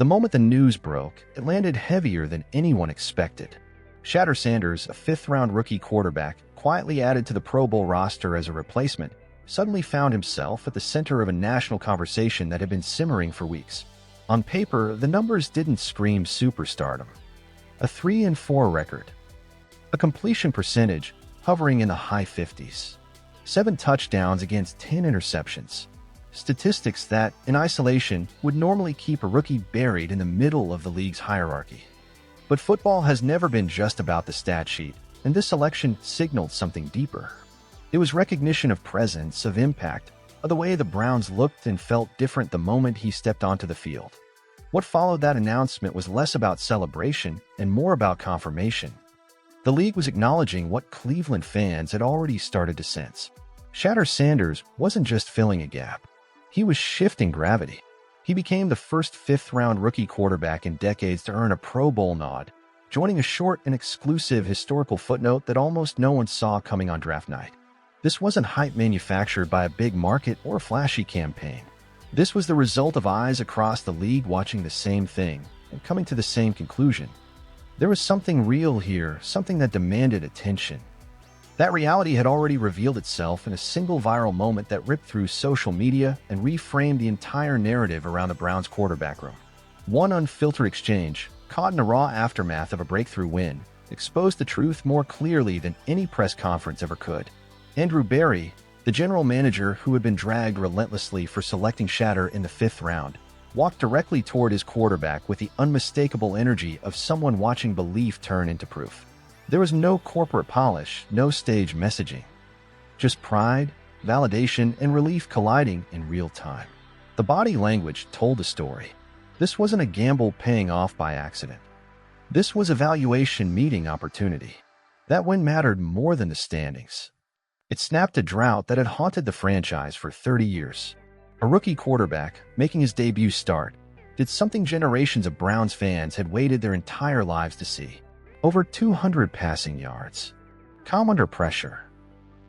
The moment the news broke, it landed heavier than anyone expected. Shadur Sanders, a fifth-round rookie quarterback, quietly added to the Pro Bowl roster as a replacement, suddenly found himself at the center of a national conversation that had been simmering for weeks. On paper, the numbers didn't scream superstardom. A 3-4 record. A completion percentage hovering in the high 50s. 7 touchdowns against 10 interceptions. Statistics that, in isolation, would normally keep a rookie buried in the middle of the league's hierarchy. But football has never been just about the stat sheet, and this selection signaled something deeper. It was recognition of presence, of impact, of the way the Browns looked and felt different the moment he stepped onto the field. What followed that announcement was less about celebration and more about confirmation. The league was acknowledging what Cleveland fans had already started to sense. Shadur Sanders wasn't just filling a gap. He was shifting gravity. He became the first fifth-round rookie quarterback in decades to earn a Pro Bowl nod, joining a short and exclusive historical footnote that almost no one saw coming on draft night. This wasn't hype manufactured by a big market or a flashy campaign. This was the result of eyes across the league watching the same thing and coming to the same conclusion. There was something real here, something that demanded attention. That reality had already revealed itself in a single viral moment that ripped through social media and reframed the entire narrative around the Browns' quarterback room. One unfiltered exchange, caught in the raw aftermath of a breakthrough win, exposed the truth more clearly than any press conference ever could. Andrew Berry, the general manager who had been dragged relentlessly for selecting Shadur in the 5th round, walked directly toward his quarterback with the unmistakable energy of someone watching belief turn into proof. There was no corporate polish, no stage messaging. Just pride, validation, and relief colliding in real time. The body language told the story. This wasn't a gamble paying off by accident. This was a valuation meeting opportunity. That win mattered more than the standings. It snapped a drought that had haunted the franchise for 30 years. A rookie quarterback, making his debut start, did something generations of Browns fans had waited their entire lives to see. Over 200 passing yards. Calm under pressure.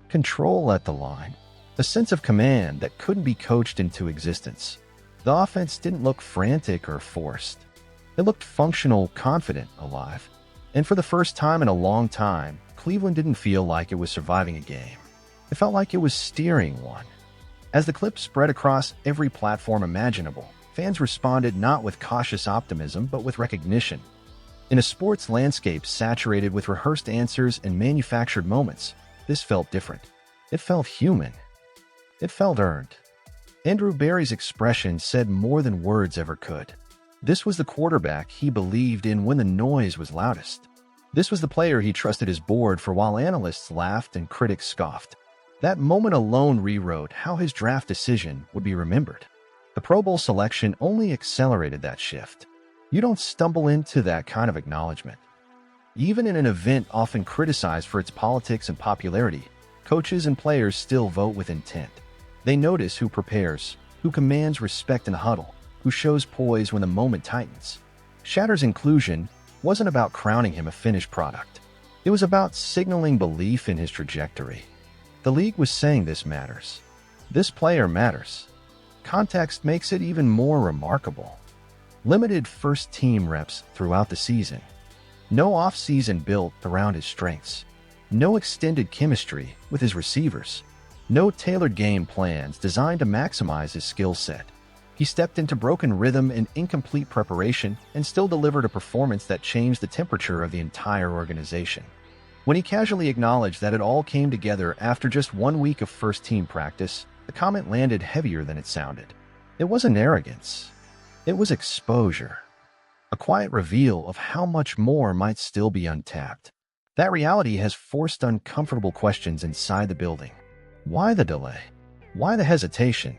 Control at the line. A sense of command that couldn't be coached into existence. The offense didn't look frantic or forced. It looked functional, confident, alive. And for the first time in a long time, Cleveland didn't feel like it was surviving a game. It felt like it was steering one. As the clip spread across every platform imaginable, fans responded not with cautious optimism but with recognition. In a sports landscape saturated with rehearsed answers and manufactured moments, this felt different. It felt human. It felt earned. Andrew Berry's expression said more than words ever could. This was the quarterback he believed in when the noise was loudest. This was the player he trusted his board for while analysts laughed and critics scoffed. That moment alone rewrote how his draft decision would be remembered. The Pro Bowl selection only accelerated that shift. You don't stumble into that kind of acknowledgement. Even in an event often criticized for its politics and popularity, coaches and players still vote with intent. They notice who prepares, who commands respect in the huddle, who shows poise when the moment tightens. Shadur's inclusion wasn't about crowning him a finished product. It was about signaling belief in his trajectory. The league was saying this matters. This player matters. Context makes it even more remarkable. Limited first-team reps throughout the season. No off-season built around his strengths. No extended chemistry with his receivers. No tailored game plans designed to maximize his skill set. He stepped into broken rhythm and incomplete preparation and still delivered a performance that changed the temperature of the entire organization. When he casually acknowledged that it all came together after just 1 week of first-team practice, the comment landed heavier than it sounded. It wasn't arrogance. It was exposure. A quiet reveal of how much more might still be untapped. That reality has forced uncomfortable questions inside the building. Why the delay? Why the hesitation?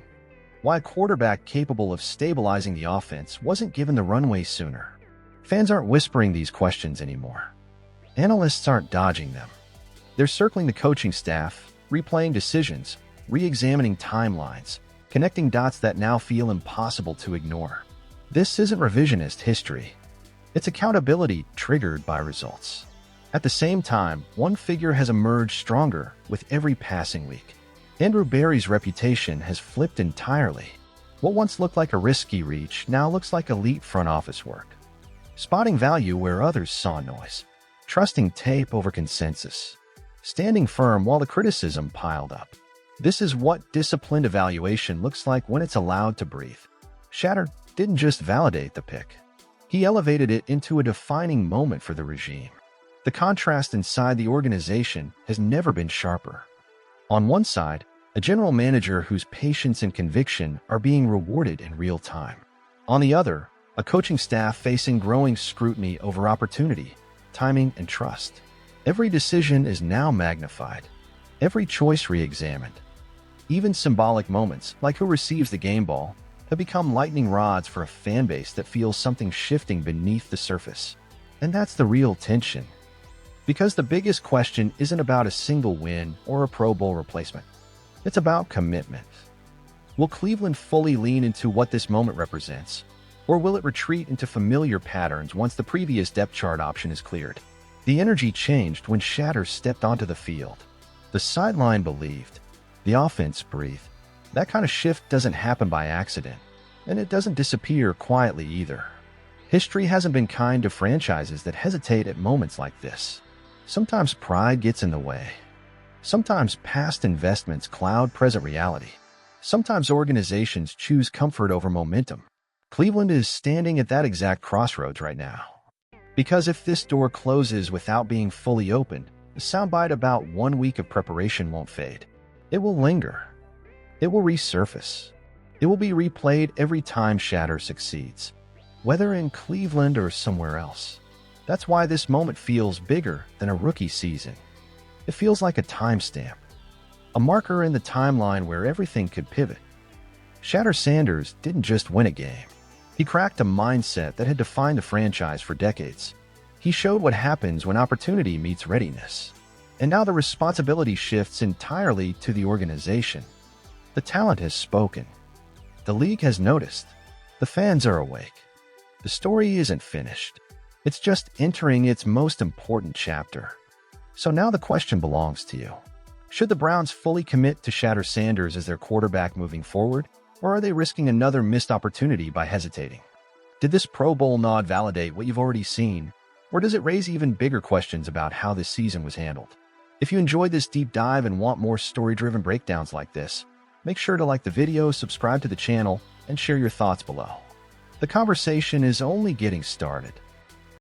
Why a quarterback capable of stabilizing the offense wasn't given the runway sooner? Fans aren't whispering these questions anymore. Analysts aren't dodging them. They're circling the coaching staff, replaying decisions, re-examining timelines, connecting dots that now feel impossible to ignore. This isn't revisionist history. It's accountability triggered by results. At the same time, one figure has emerged stronger with every passing week. Andrew Berry's reputation has flipped entirely. What once looked like a risky reach now looks like elite front office work. Spotting value where others saw noise. Trusting tape over consensus. Standing firm while the criticism piled up. This is what disciplined evaluation looks like when it's allowed to breathe. Shadur didn't just validate the pick. He elevated it into a defining moment for the regime. The contrast inside the organization has never been sharper. On one side, a general manager whose patience and conviction are being rewarded in real time. On the other, a coaching staff facing growing scrutiny over opportunity, timing, and trust. Every decision is now magnified, every choice re-examined. Even symbolic moments, like who receives the game ball, have become lightning rods for a fan base that feels something shifting beneath the surface. And that's the real tension. Because the biggest question isn't about a single win or a Pro Bowl replacement. It's about commitment. Will Cleveland fully lean into what this moment represents? Or will it retreat into familiar patterns once the previous depth chart option is cleared? The energy changed when Shadur stepped onto the field. The sideline believed. The offense breathed. That kind of shift doesn't happen by accident, and it doesn't disappear quietly either. History hasn't been kind to franchises that hesitate at moments like this. Sometimes pride gets in the way. Sometimes past investments cloud present reality. Sometimes organizations choose comfort over momentum. Cleveland is standing at that exact crossroads right now. Because if this door closes without being fully opened, the soundbite about 1 week of preparation won't fade. It will linger. It will resurface. It will be replayed every time Shadur succeeds, whether in Cleveland or somewhere else. That's why this moment feels bigger than a rookie season. It feels like a timestamp, a marker in the timeline where everything could pivot. Shadur Sanders didn't just win a game. He cracked a mindset that had defined the franchise for decades. He showed what happens when opportunity meets readiness. And now the responsibility shifts entirely to the organization. The talent has spoken. The league has noticed. The fans are awake. The story isn't finished. It's just entering its most important chapter. So now the question belongs to you. Should the Browns fully commit to Shadur Sanders as their quarterback moving forward, or are they risking another missed opportunity by hesitating? Did this Pro Bowl nod validate what you've already seen, or does it raise even bigger questions about how this season was handled? If you enjoyed this deep dive and want more story-driven breakdowns like this, make sure to like the video, subscribe to the channel, and share your thoughts below. The conversation is only getting started.